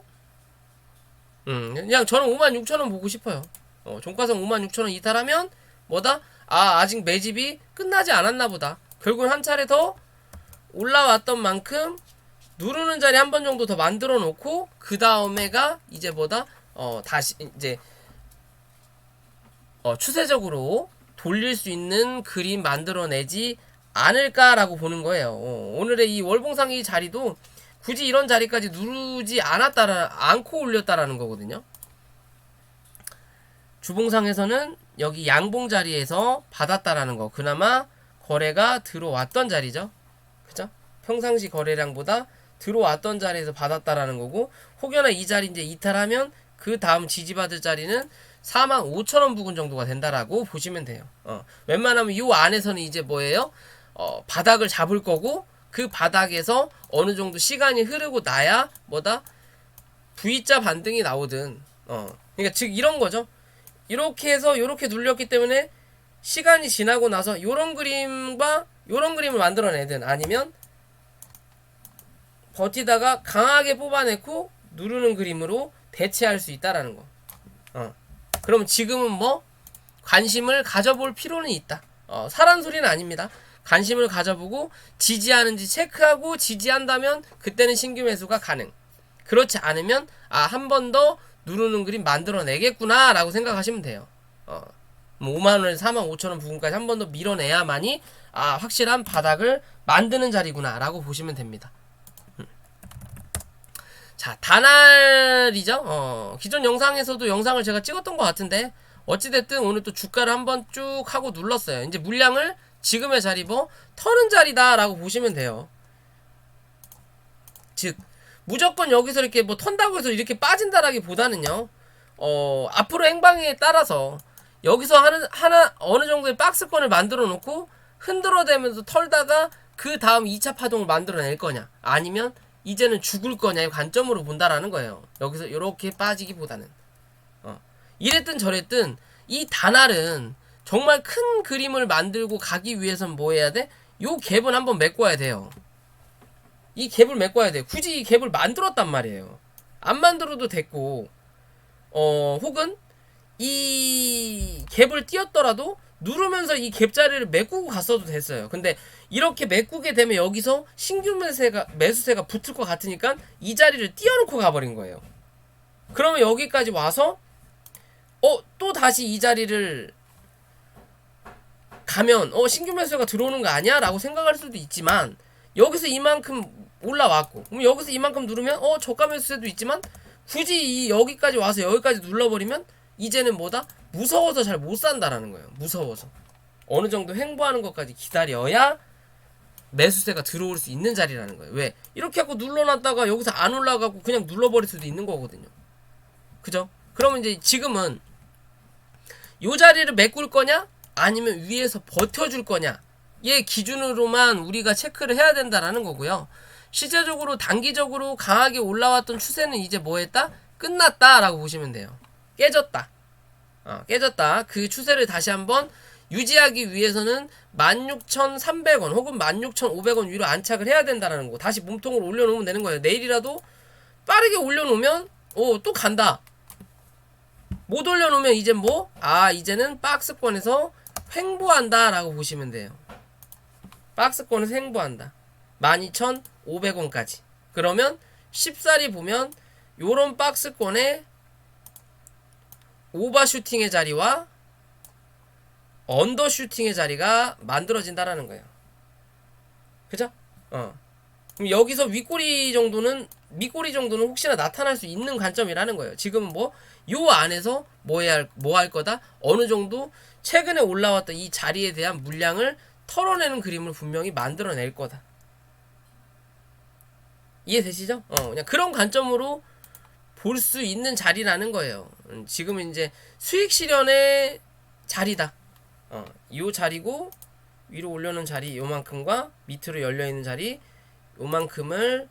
그냥 저는 56,000원 보고 싶어요. 종가상 56,000원 이탈하면 뭐다? 아직 매집이 끝나지 않았나 보다. 결국은 한 차례 더 올라왔던 만큼 누르는 자리 한 번 정도 더 만들어 놓고 그 다음에가 이제 뭐다? 다시 이제 추세적으로 돌릴 수 있는 그림 만들어내지 않을까라고 보는 거예요. 오늘의 이 월봉상의 자리도 굳이 이런 자리까지 누르지 않고 올렸다라는 거거든요. 주봉상에서는 여기 양봉 자리에서 받았다라는 거. 그나마 거래가 들어왔던 자리죠. 그죠? 평상시 거래량보다 들어왔던 자리에서 받았다라는 거고 혹여나 이 자리 이제 이탈하면 그 다음 지지받을 자리는 45,000원 부근 정도가 된다라고 보시면 돼요. 웬만하면 이 안에서는 이제 뭐예요? 바닥을 잡을 거고 그 바닥에서 어느 정도 시간이 흐르고 나야 뭐다? V자 반등이 나오든 그러니까 즉 이런 거죠. 이렇게 해서 이렇게 눌렸기 때문에 시간이 지나고 나서 요런 그림과 요런 그림을 만들어내든 아니면 버티다가 강하게 뽑아내고 누르는 그림으로 대체할 수 있다라는 거. 그러면 지금은 뭐 관심을 가져볼 필요는 있다. 사란 소리는 아닙니다. 관심을 가져보고 지지하는지 체크하고 지지한다면 그때는 신규 매수가 가능. 그렇지 않으면 한 번 더 누르는 그림 만들어내겠구나 라고 생각하시면 돼요. 뭐 5만원에서 45,000원 부분까지 한 번 더 밀어내야만이 확실한 바닥을 만드는 자리구나 라고 보시면 됩니다. 자, 다날이죠. 기존 영상에서도 영상을 제가 찍었던 것 같은데 어찌됐든 오늘 또 주가를 한번 쭉 하고 눌렀어요. 이제 물량을 지금의 자리 터는 자리다 라고 보시면 돼요. 즉 무조건 여기서 이렇게 턴다고 해서 이렇게 빠진다라기보다는요, 앞으로 행방에 따라서 여기서 하나 어느 정도의 박스권을 만들어 놓고 흔들어대면서 털다가 그 다음 2차 파동을 만들어낼 거냐, 아니면 이제는 죽을 거냐의 관점으로 본다라는 거예요. 여기서 이렇게 빠지기보다는. 이랬든 저랬든 이 다날은 정말 큰 그림을 만들고 가기 위해선 뭐 해야 돼? 요 갭은 한번 메꿔야 돼요. 이 갭을 메꿔야 돼요. 굳이 이 갭을 만들었단 말이에요. 안 만들어도 됐고, 혹은 이 갭을 띄었더라도 누르면서 이 갭 자리를 메꾸고 갔어도 됐어요. 근데 이렇게 메꾸게 되면 여기서 신규 매수세가 붙을 것 같으니까 이 자리를 띄워놓고 가버린 거예요. 그러면 여기까지 와서 또 다시 이 자리를 가면 신규 매수세가 들어오는 거 아니야? 라고 생각할 수도 있지만, 여기서 이만큼 올라왔고, 그럼 여기서 이만큼 누르면 저가 매수세도 있지만, 굳이 여기까지 와서 여기까지 눌러버리면 이제는 뭐다? 무서워서 잘 못 산다라는 거예요. 무서워서 어느 정도 횡보하는 것까지 기다려야 매수세가 들어올 수 있는 자리라는 거예요. 왜? 이렇게 하고 눌러놨다가 여기서 안 올라가고 그냥 눌러버릴 수도 있는 거거든요. 그죠? 그러면 이제 지금은 요 자리를 메꿀 거냐, 아니면 위에서 버텨줄 거냐, 얘 기준으로만 우리가 체크를 해야 된다라는 거고요. 실제적으로 단기적으로 강하게 올라왔던 추세는 이제 뭐 했다? 끝났다 라고 보시면 돼요. 깨졌다. 깨졌다. 그 추세를 다시 한번 유지하기 위해서는 16,300원 혹은 16,500원 위로 안착을 해야 된다는 거. 다시 몸통을 올려놓으면 되는 거예요. 내일이라도 빠르게 올려놓으면 또 간다. 못 올려놓으면 이제 이제는 박스권에서 횡보한다 라고 보시면 돼요. 박스권에서 횡보한다. 12,500원까지. 그러면 쉽사리 보면 요런 박스권에 오버슈팅의 자리와 언더슈팅의 자리가 만들어진다라는 거예요. 그죠? 그럼 여기서 밑꼬리 정도는 혹시나 나타날 수 있는 관점이라는 거예요. 지금은 요 안에서 뭐 할 거다? 어느 정도 최근에 올라왔던 이 자리에 대한 물량을 털어내는 그림을 분명히 만들어낼 거다. 이해되시죠? 그냥 그런 관점으로 볼 수 있는 자리라는 거예요. 지금은 이제 수익 실현의 자리다. 요 자리고, 위로 올려놓은 자리 요만큼과 밑으로 열려있는 자리 요만큼을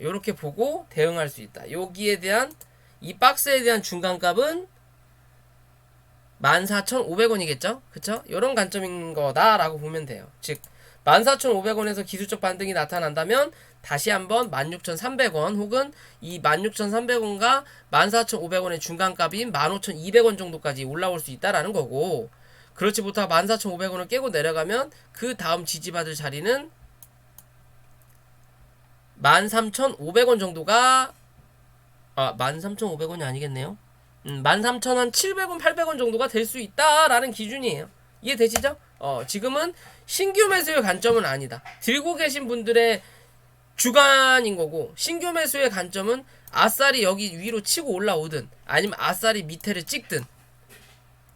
요렇게 보고 대응할 수 있다. 여기에 대한 이 박스에 대한 중간값은 14,500원이겠죠? 그쵸? 요런 관점인 거다라고 보면 돼요. 즉 14,500원에서 기술적 반등이 나타난다면 다시 한번 16,300원 혹은 이 16,300원과 14,500원의 중간값인 15,200원 정도까지 올라올 수 있다라는 거고, 그렇지 못하고 14,500원을 깨고 내려가면 그 다음 지지받을 자리는 13,500원 정도가 13,500원이 아니겠네요. 13,700원, 800원 정도가 될 수 있다라는 기준이에요. 이해되시죠? 지금은 신규 매수의 관점은 아니다. 들고 계신 분들의 주관인 거고, 신규 매수의 관점은 아싸리 여기 위로 치고 올라오든 아니면 아싸리 밑에를 찍든,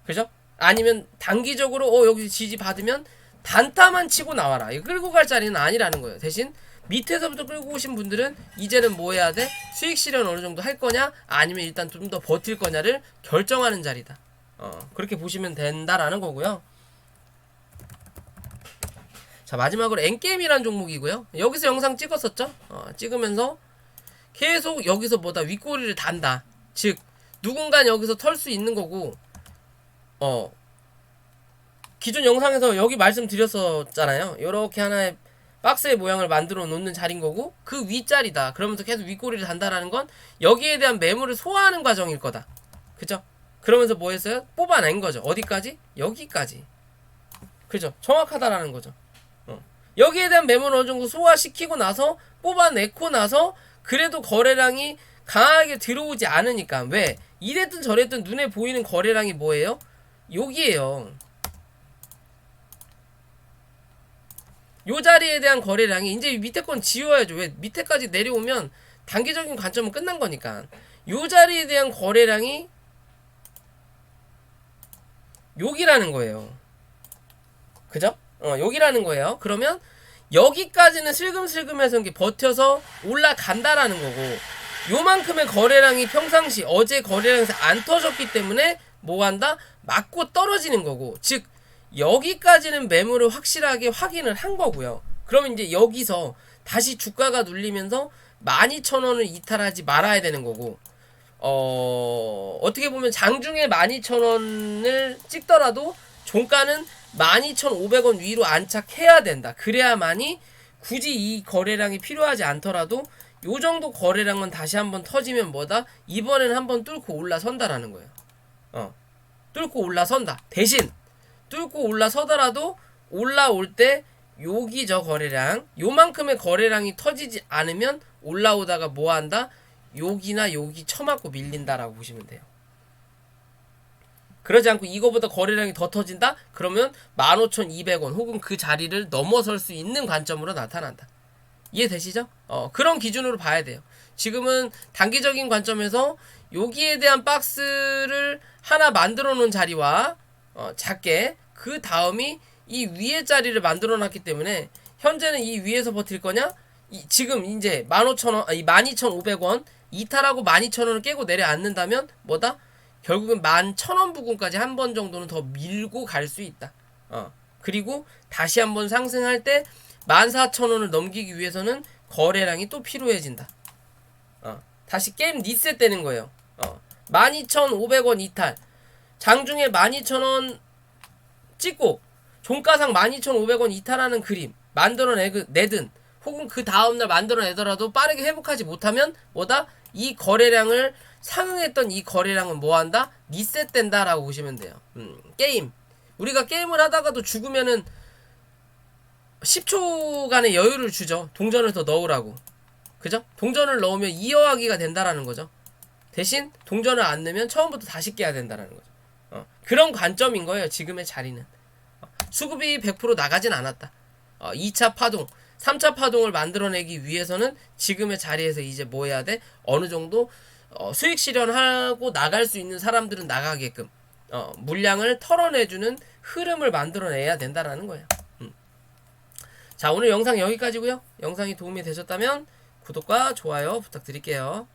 그죠? 아니면 단기적으로 여기 지지 받으면 단타만 치고 나와라. 이거 끌고 갈 자리는 아니라는 거예요. 대신 밑에서부터 끌고 오신 분들은 이제는 뭐 해야 돼? 수익 실현 어느 정도 할 거냐, 아니면 일단 좀 더 버틸 거냐를 결정하는 자리다. 그렇게 보시면 된다라는 거고요. 자, 마지막으로 엔게임이라는 종목이고요. 여기서 영상 찍었었죠? 찍으면서 계속 여기서 윗꼬리를 단다. 즉 누군가 여기서 털 수 있는 거고, 기존 영상에서 여기 말씀드렸었잖아요. 요렇게 하나의 박스의 모양을 만들어 놓는 자리인 거고 그 윗자리다. 그러면서 계속 윗꼬리를 단다라는 건 여기에 대한 매물을 소화하는 과정일 거다. 그죠? 그러면서 뭐 했어요? 뽑아낸 거죠. 어디까지? 여기까지. 그죠? 정확하다라는 거죠. 여기에 대한 매물을 어느 정도 소화시키고 나서 뽑아내고 나서 그래도 거래량이 강하게 들어오지 않으니까 왜? 이랬든 저랬든 눈에 보이는 거래량이 뭐예요? 여기에요. 요 자리에 대한 거래량이 이제 밑에 건 지워야죠. 왜? 밑에까지 내려오면 단기적인 관점은 끝난 거니까. 요 자리에 대한 거래량이 여기라는 거예요. 그죠? 여기라는 거예요. 그러면 여기까지는 슬금슬금해서 이게 버텨서 올라간다라는 거고 요만큼의 거래량이 평상시 어제 거래량에서 안 터졌기 때문에 뭐 한다? 맞고 떨어지는 거고 즉 여기까지는 매물을 확실하게 확인을 한 거고요. 그러면 이제 여기서 다시 주가가 눌리면서 12,000원을 이탈하지 말아야 되는 거고 어떻게 보면 장중에 12,000원을 찍더라도 종가는 12,500원 위로 안착해야 된다. 그래야만이 굳이 이 거래량이 필요하지 않더라도 요 정도 거래량은 다시 한번 터지면 뭐다? 이번에는 한번 뚫고 올라선다라는 거예요. 뚫고 올라선다. 대신 뚫고 올라서더라도 올라올 때 여기 저 거래량 요만큼의 거래량이 터지지 않으면 올라오다가 뭐한다? 여기나 여기 쳐맞고 밀린다라고 보시면 돼요. 그러지 않고 이거보다 거래량이 더 터진다? 그러면 15,200원 혹은 그 자리를 넘어설 수 있는 관점으로 나타난다. 이해되시죠? 그런 기준으로 봐야 돼요. 지금은 단기적인 관점에서 여기에 대한 박스를 하나 만들어 놓은 자리와 작게 그 다음이 이 위에 자리를 만들어 놨기 때문에 현재는 이 위에서 버틸 거냐? 지금 이제 15,000원, 12,500원 이탈하고 12,000원을 깨고 내려앉는다면 뭐다? 결국은 11,000원 부근까지 한 번 정도는 더 밀고 갈 수 있다. 그리고 다시 한번 상승할 때 14,000원을 넘기기 위해서는 거래량이 또 필요해진다. 다시 게임 리셋 되는 거예요. 12,500원 이탈. 장중에 12,000원 찍고 종가상 12,500원 이탈하는 그림 만들어내든 혹은 그 다음날 만들어내더라도 빠르게 회복하지 못하면 뭐다? 이 거래량을 상응했던 이 거래량은 뭐한다? 리셋된다라고 보시면 돼요. 게임. 우리가 게임을 하다가도 죽으면은 10초간의 여유를 주죠. 동전을 더 넣으라고. 그죠? 동전을 넣으면 이어하기가 된다라는 거죠. 대신 동전을 안 넣으면 처음부터 다시 깨야 된다라는 거죠. 그런 관점인 거예요. 지금의 자리는. 수급이 100% 나가진 않았다. 2차 파동, 3차 파동을 만들어내기 위해서는 지금의 자리에서 이제 뭐 해야 돼? 어느 정도 수익 실현하고 나갈 수 있는 사람들은 나가게끔 물량을 털어내주는 흐름을 만들어내야 된다라는 거예요. 자, 오늘 영상 여기까지고요. 영상이 도움이 되셨다면 구독과 좋아요 부탁드릴게요.